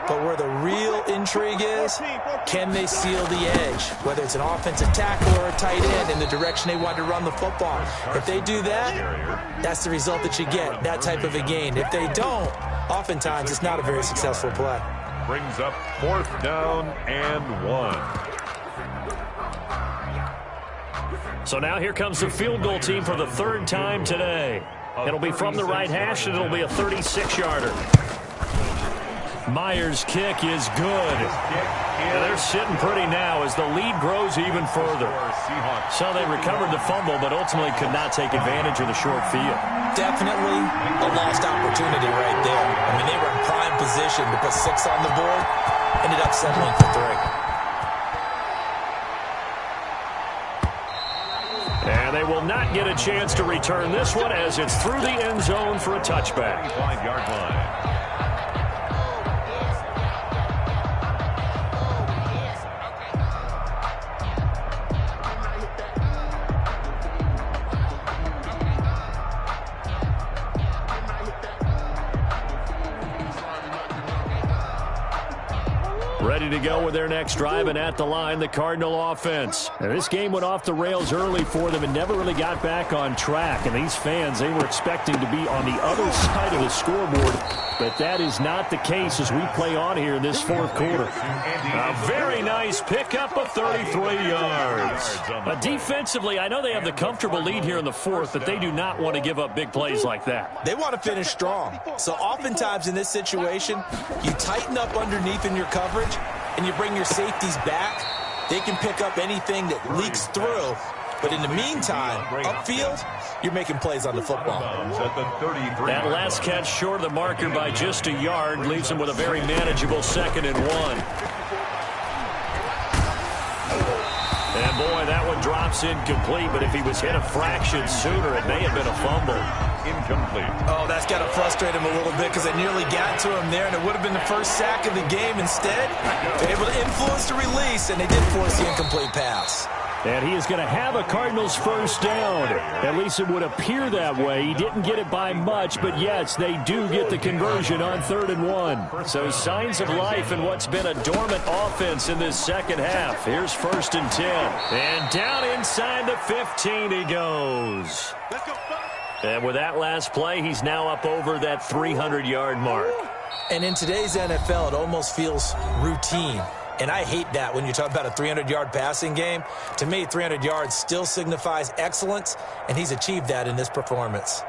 But where the real intrigue is, can they seal the edge? Whether it's an offensive tackle or a tight end in the direction they want to run the football. If they do that, that's the result that you get, that type of a gain. If they don't, oftentimes it's not a very successful play. Brings up 4th down and 1. So now here comes the field goal team for the 3rd time today. It'll be from the right hash, and it'll be a 36-yarder. Myers' kick is good. And they're sitting pretty now as the lead grows even further. So they recovered the fumble, but ultimately could not take advantage of the short field. Definitely a lost opportunity right there. I mean, they were in prime position to put 6 on the board. Ended up settling for 3. And they will not get a chance to return this one as it's through the end zone for a touchback. 5-yard line. Ready to go with their next drive, and at the line, the Cardinal offense. And this game went off the rails early for them and never really got back on track. And these fans, they were expecting to be on the other side of the scoreboard, but that is not the case as we play on here in this fourth quarter. A very nice pickup of 33 yards. Defensively, I know they have the comfortable lead here in the fourth, but they do not want to give up big plays like that. They want to finish strong. So oftentimes in this situation, you tighten up underneath in your coverage, and you bring your safeties back. They can pick up anything that leaks through. But in the meantime, upfield, you're making plays on the football. That last catch short of the marker by just a yard leaves them with a very manageable 2nd and 1. And boy, that one drops incomplete, but if he was hit a fraction sooner, it may have been a fumble. Incomplete. Oh, that's got to frustrate him a little bit because it nearly got to him there, and it would have been the first sack of the game. Instead, they're able to influence the release, and they did force the incomplete pass. And he is going to have a Cardinals first down. At least it would appear that way. He didn't get it by much, but yes, they do get the conversion on 3rd and 1. So signs of life in what's been a dormant offense in this second half. Here's 1st and 10. And down inside the 15 he goes. And with that last play, he's now up over that 300-yard mark. And in today's NFL, it almost feels routine. And I hate that when you talk about a 300-yard passing game. To me, 300 yards still signifies excellence, and he's achieved that in this performance.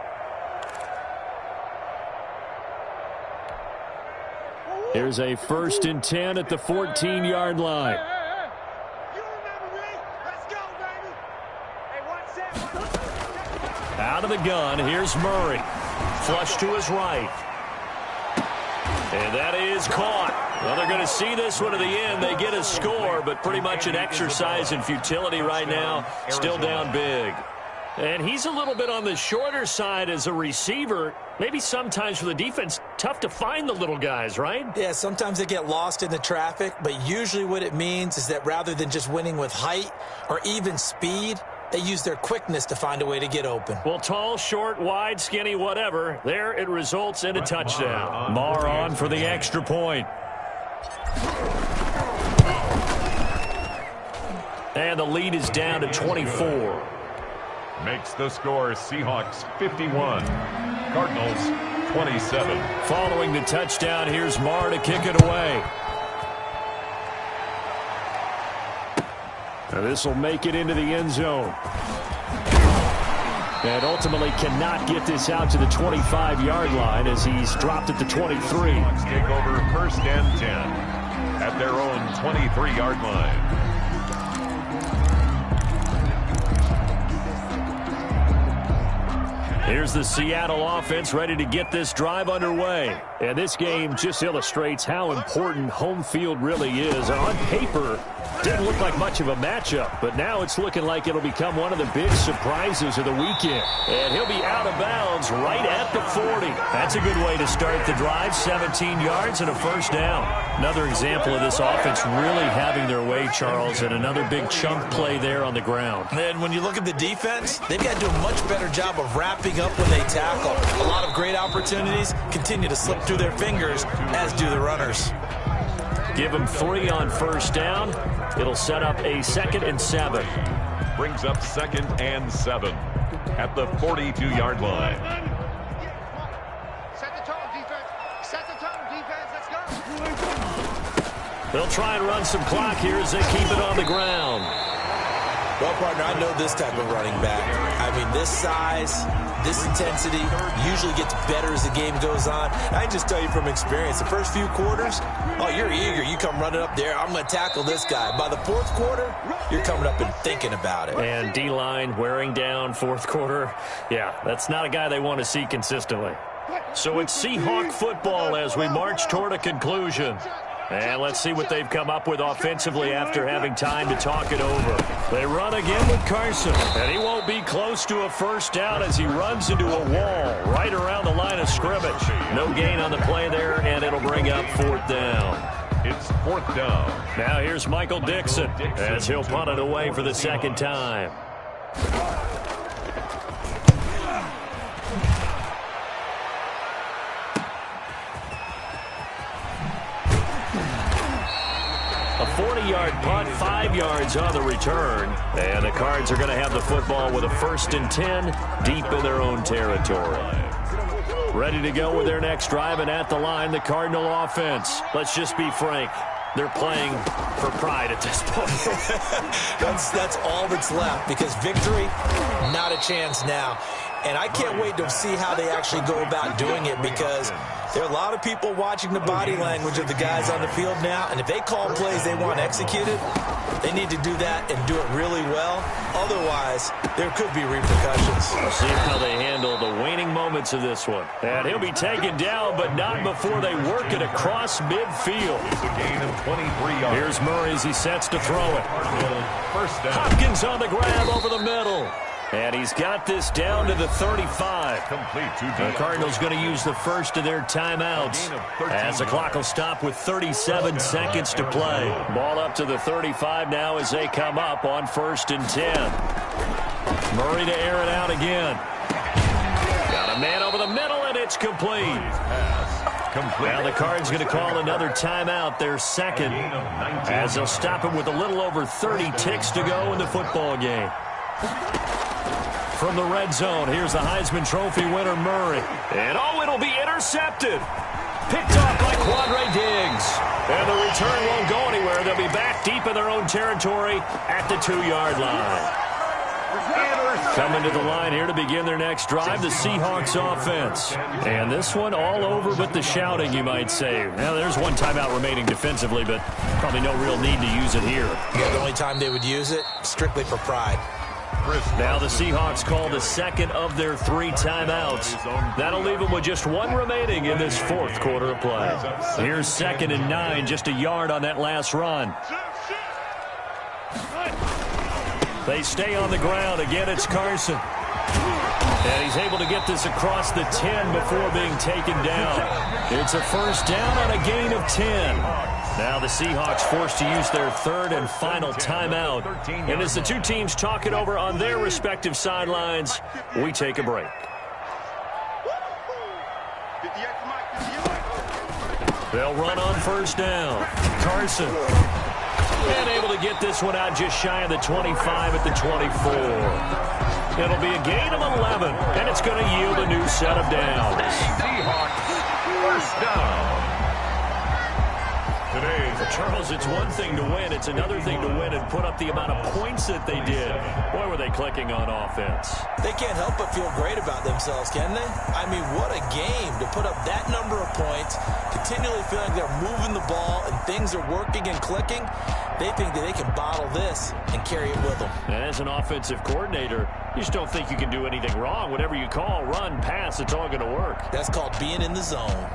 Here's a 1st and 10 at the 14-yard line. Out of the gun, here's Murray. Flush to his right. And that is caught. Well, they're going to see this one to the end. They get a score, but pretty much an exercise in futility right now. Still down big. And he's a little bit on the shorter side as a receiver. Maybe sometimes for the defense, tough to find the little guys, right? Yeah, sometimes they get lost in the traffic, but usually what it means is that rather than just winning with height or even speed, they use their quickness to find a way to get open. Well, tall, short, wide, skinny, whatever. There it results in a touchdown. Marr on for the extra point. And the lead is down to 24. Makes the score Seahawks 51, Cardinals 27. Following the touchdown, here's Marr to kick it away. Now this will make it into the end zone. And ultimately cannot get this out to the 25-yard line as he's dropped at the 23. Seahawks take over 1st and 10 at their own 23-yard line. Here's the Seattle offense ready to get this drive underway. And this game just illustrates how important home field really is. On paper, didn't look like much of a matchup, but now it's looking like it'll become one of the big surprises of the weekend. And he'll be out of bounds right at the 40. That's a good way to start the drive. 17 yards and a first down. Another example of this offense really having their way, Charles, and another big chunk play there on the ground. And when you look at the defense, they've got to do a much better job of wrapping up when they tackle. A lot of great opportunities continue to slip through their fingers, as do the runners. Give them 3 on first down. It'll set up a 2nd and 7. Brings up 2nd and 7 at the 42-yard line. Set the tone, defense. Set the tone, defense. Let's go. They'll try and run some clock here as they keep it on the ground. Well, partner, I know this type of running back. I mean, this size, this intensity usually gets better as the game goes on. I can just tell you from experience, the first few quarters, oh, you're eager. You come running up there, I'm going to tackle this guy. By the fourth quarter, you're coming up and thinking about it. And D-line wearing down fourth quarter. Yeah, that's not a guy they want to see consistently. So it's Seahawk football as we march toward a conclusion. And let's see what they've come up with offensively after having time to talk it over. They run again with Carson, and he won't be close to a first down as he runs into a wall right around the line of scrimmage. No gain on the play there, and it'll bring up fourth down. It's fourth down. Now here's Michael Dixon as he'll punt it away for the second time. A 40-yard punt, 5 yards on the return. And the Cards are going to have the football with a 1st and 10 deep in their own territory. Ready to go with their next drive, and at the line, the Cardinal offense. Let's just be frank. They're playing for pride at this point. That's all that's left, because victory, not a chance now. And I can't wait to see how they actually go about doing it, because there are a lot of people watching the body language of the guys on the field now, and if they call plays they want executed, they need to do that and do it really well. Otherwise, there could be repercussions. We'll see how they handle the waning moments of this one. And he'll be taken down, but not before they work it across midfield. It's a gain of 23 yards. Here's Murray as he sets to throw it. First down. Hopkins on the grab over the middle. And he's got this down to the 35. Complete to The Cardinals going to use the first of their timeouts as the clock will stop with 37 seconds to play. Ball up to the 35 now as they come up on 1st and 10. Murray to air it out again. Got a man over the middle, and it's complete. Now the Cards going to call another timeout, their second, as they'll stop it with a little over 30 ticks to go in the football game. From the red zone, here's the Heisman Trophy winner, Murray. And, it'll be intercepted. Picked off by Quandre Diggs. And the return won't go anywhere. They'll be back deep in their own territory at the 2-yard line. Coming to the line here to begin their next drive, the Seahawks offense. And this one all over but the shouting, you might say. Now, there's one timeout remaining defensively, but probably no real need to use it here. Yeah, the only time they would use it, strictly for pride. Now the Seahawks call the second of their 3 timeouts. That'll leave them with just 1 remaining in this 4th quarter of play. Here's 2nd and 9, just a yard on that last run. They stay on the ground. Again, it's Carson. And he's able to get this across the 10 before being taken down. It's a first down on a gain of 10. Now the Seahawks forced to use their 3rd and final timeout. And as the two teams talk it over on their respective sidelines, we take a break. They'll run on first down. Carson. And able to get this one out just shy of the 25 at the 24. It'll be a gain of 11, and it's going to yield a new set of downs. Seahawks, first down. For Charles, it's one thing to win. It's another thing to win and put up the amount of points that they did. Boy, were they clicking on offense. They can't help but feel great about themselves, can they? I mean, what a game to put up that number of points, continually feeling they're moving the ball and things are working and clicking. They think that they can bottle this and carry it with them. And as an offensive coordinator, you just don't think you can do anything wrong. Whatever you call, run, pass, it's all going to work. That's called being in the zone.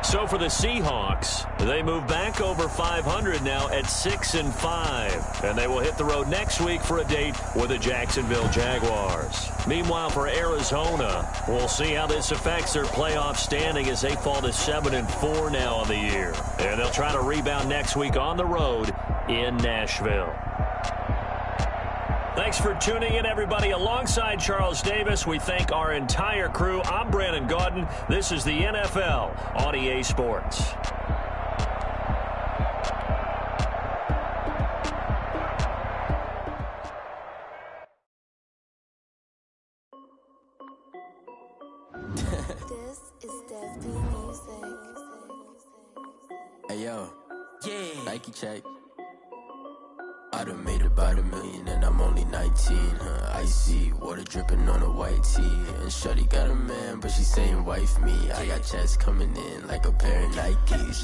So for the Seahawks, they move back over 500 now at 6-5. And they will hit the road next week for a date with the Jacksonville Jaguars. Meanwhile, for Arizona, we'll see how this affects their playoff standing as they fall to 7-4 now on the year. And they'll try to rebound next week on the road in Nashville. Thanks for tuning in, everybody. Alongside Charles Davis, we thank our entire crew. I'm Brandon Gaudin. This is the NFL on EA Sports. This is Definitely Music. Hey, yo. Yeah. Nike check. I done made a about $1 million and I'm only 19. Icy water dripping on a white tee. And shorty got a man, but she saying wife me. I got checks coming in like a pair of Nikes.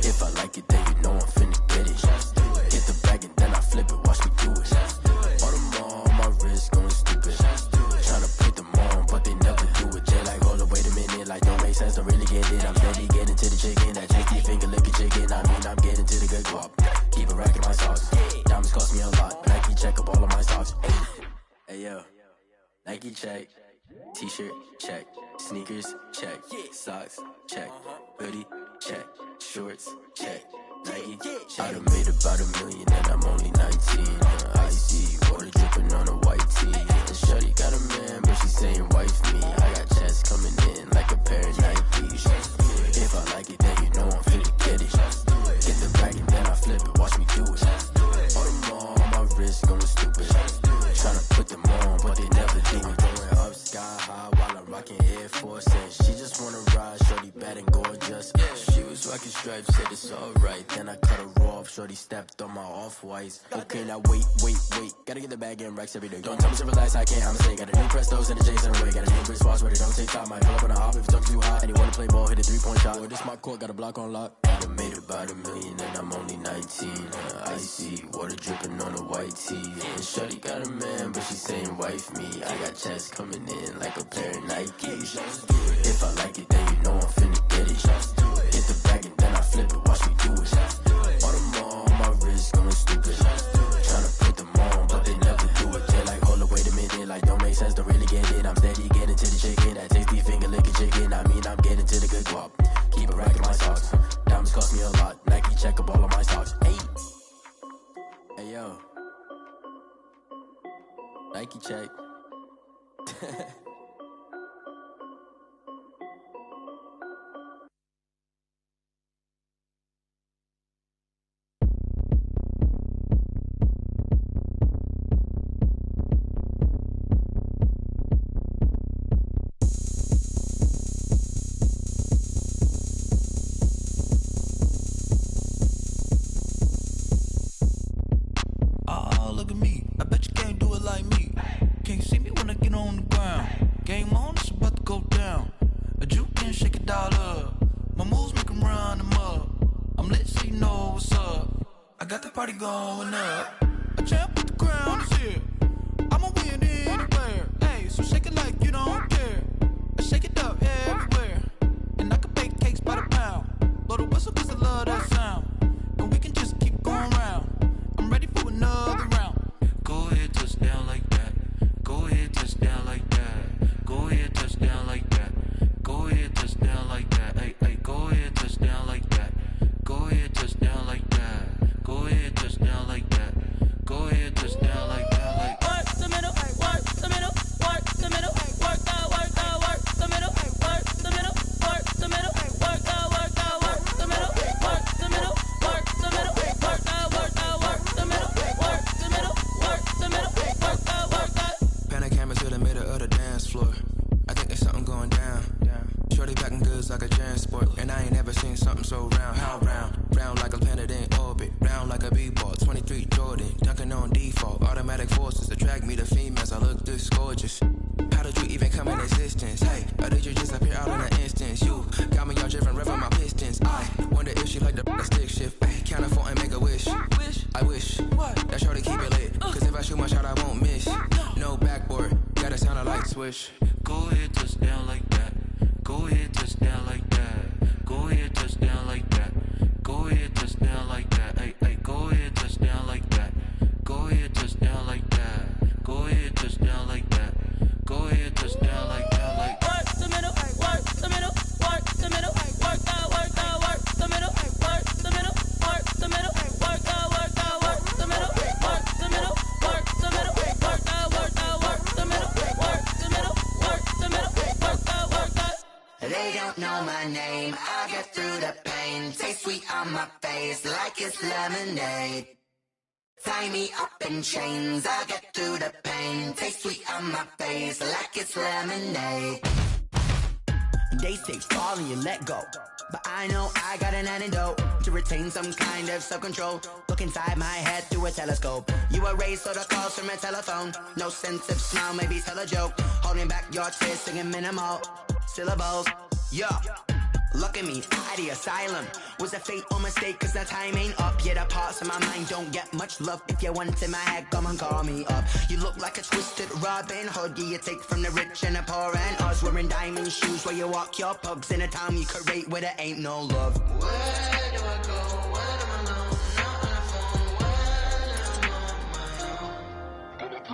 If I like it, then you know I'm finna get it. Get the bag and then I flip it, watch me do it. All them on my wrist going stupid. Tryna put them on, but they never do it. Jay like, hold up, wait a minute, like don't make sense, don't really get it. I'm steady getting to the chicken, that tasty finger licking chicken. I mean, I'm getting to the good guap. Keep a rack in my socks. Diamonds cost me a lot. Nike check up all of my socks. Hey yo, Nike check. T-shirt check. Sneakers check. Socks check. Hoodie check. Shorts check. Nike. I done made about $1 million and I'm only 19. Icy water dripping on a white tee. And shorty got a man, but she saying wife me. I got checks coming in like a pair of Nikes. If I like it, then you know I'm finna get it. Get the bag and then I flip it, watch me do it. All them on my wrist going stupid. Tryna put them on, but they never do it. Going up sky high while I'm rocking Air Force. And she just wanna ride, shorty bad and gorgeous. She was rocking stripes, said it's alright. Then I cut her off, shorty stepped on my off-whites. Okay, now wait. Gotta get the bag and racks every day. Don't tell me to relax, I can't, I'ma say. Got a new Prestos and a J's in the way. Got a new wrist watch, but it don't take time. Might pull up on a hop if it's talking too hot. And you wanna play ball, hit a 3-point shot. Boy, this my court, got a block on lock. I done made about $1 million and I'm only 19. Icy water dripping on a white tee. And shorty got a man, but she saying wife me. I got checks coming in like a pair of Nikes. If I like it, then you know I'm finna get it. Get the bag and then I flip it, watch me do it. All them on my wrist going stupid. Tryna put them on, but they never do it. They like, hold up, wait a minute, like don't make sense, don't really get it. I'm steady getting to the chicken, that tasty finger licking chicken. I mean, I'm getting to the good guap. Keep a rack in my socks. Diamonds cost me a lot. Nike check up all of my socks. Hey yo, Nike check. Look at me, I bet you can't do it like me. Can't see me when I get on the ground. Game on, it's about to go down. A juke and shake it all up. My moves make them run them up. I'm lit so you know what's up. I got the party going up. A champ with the crown is here. I'ma win anywhere. Hey, so shake it like you don't care. I shake it up everywhere. And I can bake cakes by the pound. Blow the whistle cause I love that sound. And we can just keep going round. I'm ready for another round. Go ahead, touchdown like that. Go ahead, touchdown like that. Go ahead, touchdown like that. Go ahead, touchdown like that. Hey, go ahead, touchdown like that. Go ahead, touchdown like that. Go ahead, touchdown like that. Go ahead, touchdown like that. Like work the middle, work the middle, work the middle, work that, work the middle, work the middle, work the middle, work that, work the middle, work the middle, work the middle, work that, work the middle, work the middle, work the middle, work that. Panic camera to the middle of the dance floor. I think there's something going down. Shorty packing goods like a transport, and I ain't never seen something so round. How round? Round like a planet in orbit, round like a b-ball. 23 Jordan, dunking on default. Automatic forces attract me to females. I look this gorgeous. How did you even come in existence? Hey, or did you just appear out in an instance? You got me all driven, revving my pistons. I wonder if she like the stick shift. Ay, count a 4 and make a wish. I wish that shorty keep it lit. Cause if I shoot my shot, I won't miss. No backboard, gotta sound a light switch. Go ahead, touchdown like that. Go ahead, touchdown like that. Go ahead, touchdown like that. Go ahead, touchdown like that. Hey, go ahead, touchdown like that. Go ahead, touchdown like that. Go ahead, touchdown like that. Go ahead, touchdown like that. Like work the middle, work the middle, work the middle, work that, work the middle, work the middle, work the middle, work that, work the middle, work the middle, work the middle, work that, work the middle, work the middle, work the middle, work that. They don't know my name, I get through the pain. Taste sweet on my face like it's lemonade. Tie me up in chains, I get through the pain. Taste sweet on my face like it's lemonade. They say fall and you let go, but I know I got an antidote to retain some kind of self-control. Look inside my head through a telescope. You erase all the calls from a telephone. No sense of smile, maybe tell a joke. Holding back your tears, singing minimal syllables. Yo, look at me, out the asylum. Was a fate or mistake, cause the time ain't up. Yet the parts of my mind don't get much love. If you want in my head, come and call me up. You look like a twisted Robin Hood. You take from the rich and the poor and us. Wearing diamond shoes where you walk your pugs. In a town you create where there ain't no love. Where do I go? Where am I known? Not on the phone. Where am I on my own?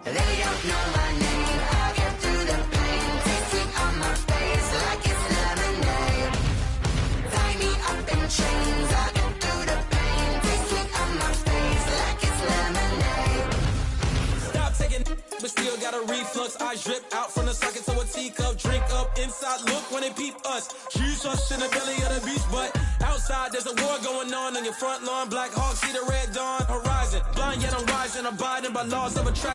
They don't know my name. I get through the pain. Taste sweet on my face like it's lemonade. Tie me up in chains. I get through the pain. Taste sweet on my face like it's lemonade. Stop taking but still got a reflux. Eyes drip out from the socket to a teacup. Drink up inside, look when they peep us. Jesus in the belly of the beast, but outside there's a war going on your front lawn. Black Hawk see the red dawn horizon. Blind yet I'm rising, abiding by laws of attraction.